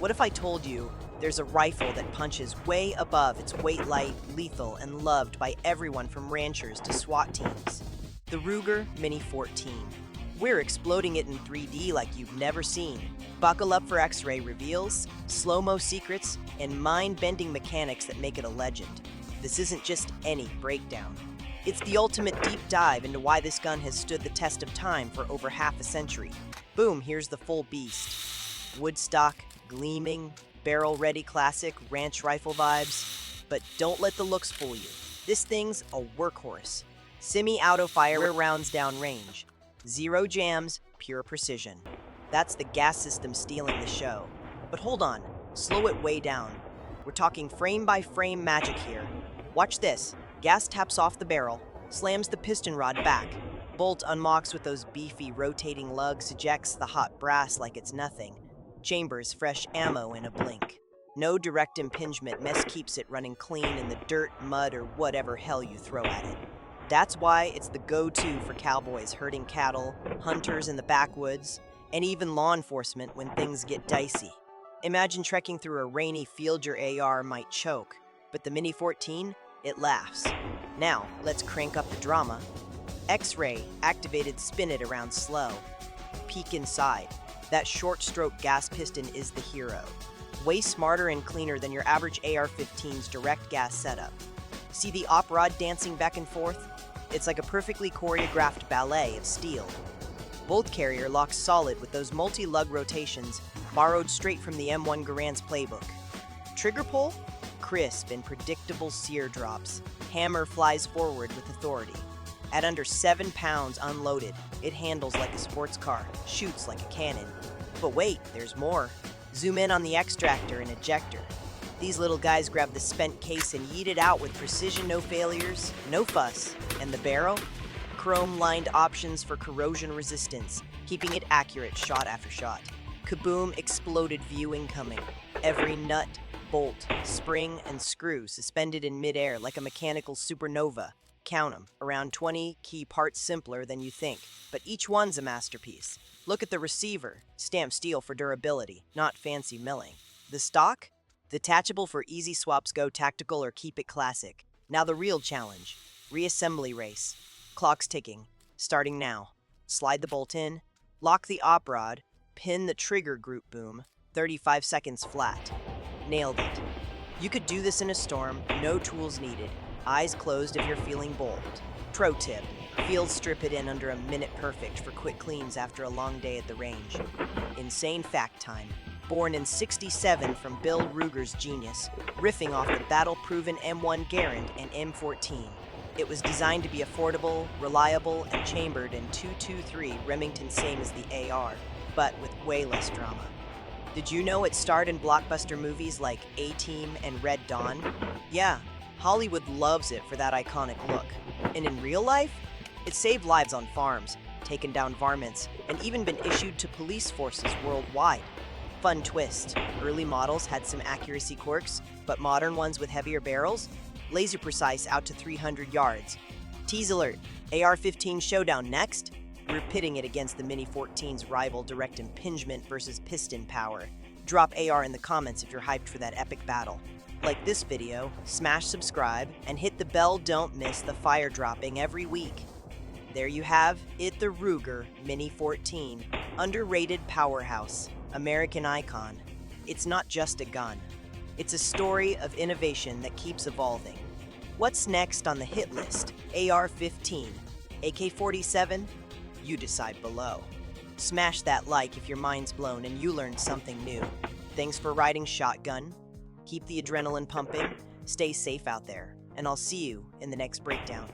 What if I told you there's a rifle that punches way above its weight light, lethal, and loved by everyone from ranchers to SWAT teams? The Ruger Mini-14. We're exploding it in 3D like you've never seen. Buckle up for X-ray reveals, slow-mo secrets, and mind-bending mechanics that make it a legend. This isn't just any breakdown. It's the ultimate deep dive into why this gun has stood the test of time for over half a century. Boom, here's the full beast. Woodstock, gleaming, barrel-ready classic, ranch rifle vibes. But don't let the looks fool you. This thing's a workhorse. Semi-auto fire rounds down range. Zero jams, pure precision. That's the gas system stealing the show. But hold on, slow it way down. We're talking frame-by-frame magic here. Watch this. Gas taps off the barrel, slams the piston rod back. Bolt unlocks with those beefy rotating lugs, ejects the hot brass like it's nothing. Chambers fresh ammo in a blink. No direct impingement, mess keeps it running clean in the dirt, mud, or whatever hell you throw at it. That's why it's the go-to for cowboys herding cattle, hunters in the backwoods, and even law enforcement when things get dicey. Imagine trekking through a rainy field your AR might choke, but the Mini-14, it laughs. Now, let's crank up the drama. X-ray, activated, spin it around slow. Peek inside. That short-stroke gas piston is the hero. Way smarter and cleaner than your average AR-15's direct gas setup. See the op rod dancing back and forth? It's like a perfectly choreographed ballet of steel. Bolt carrier locks solid with those multi-lug rotations borrowed straight from the M1 Garand's playbook. Trigger pull? Crisp and predictable sear drops. Hammer flies forward with authority. At under 7 pounds unloaded, it handles like a sports car, shoots like a cannon. But wait, there's more. Zoom in on the extractor and ejector. These little guys grab the spent case and yeet it out with precision, no failures, no fuss. And the barrel? Chrome-lined options for corrosion resistance, keeping it accurate shot after shot. Kaboom, exploded view incoming. Every nut, bolt, spring, and screw suspended in midair like a mechanical supernova. Count 'em, around 20 key parts simpler than you think, but each one's a masterpiece. Look at the receiver, stamped steel for durability, not fancy milling. The stock? Detachable for easy swaps, go tactical or keep it classic. Now the real challenge, reassembly race. Clock's ticking, starting now. Slide the bolt in, lock the op rod, pin the trigger group boom, 35 seconds flat. Nailed it. You could do this in a storm, no tools needed. Eyes closed if you're feeling bold. Pro tip, field strip it in under a minute perfect for quick cleans after a long day at the range. Insane fact time. Born in '67 from Bill Ruger's genius, riffing off the battle-proven M1 Garand and M14. It was designed to be affordable, reliable, and chambered in .223 Remington, same as the AR, but with way less drama. Did you know it starred in blockbuster movies like A-Team and Red Dawn? Yeah, Hollywood loves it for that iconic look. And in real life, it saved lives on farms, taken down varmints, and even been issued to police forces worldwide. Fun twist, early models had some accuracy quirks, but modern ones with heavier barrels? Laser precise out to 300 yards. Tease alert, AR-15 showdown next? We're pitting it against the Mini-14's rival direct impingement versus piston power. Drop AR in the comments if you're hyped for that epic battle. Like this video, smash subscribe, and hit the bell, don't miss the fire dropping every week. There you have it, the Ruger Mini-14. Underrated powerhouse, American icon. It's not just a gun. It's a story of innovation that keeps evolving. What's next on the hit list? AR-15, AK-47? You decide below. Smash that like if your mind's blown and you learned something new. Thanks for riding shotgun. Keep the adrenaline pumping, stay safe out there, and I'll see you in the next breakdown.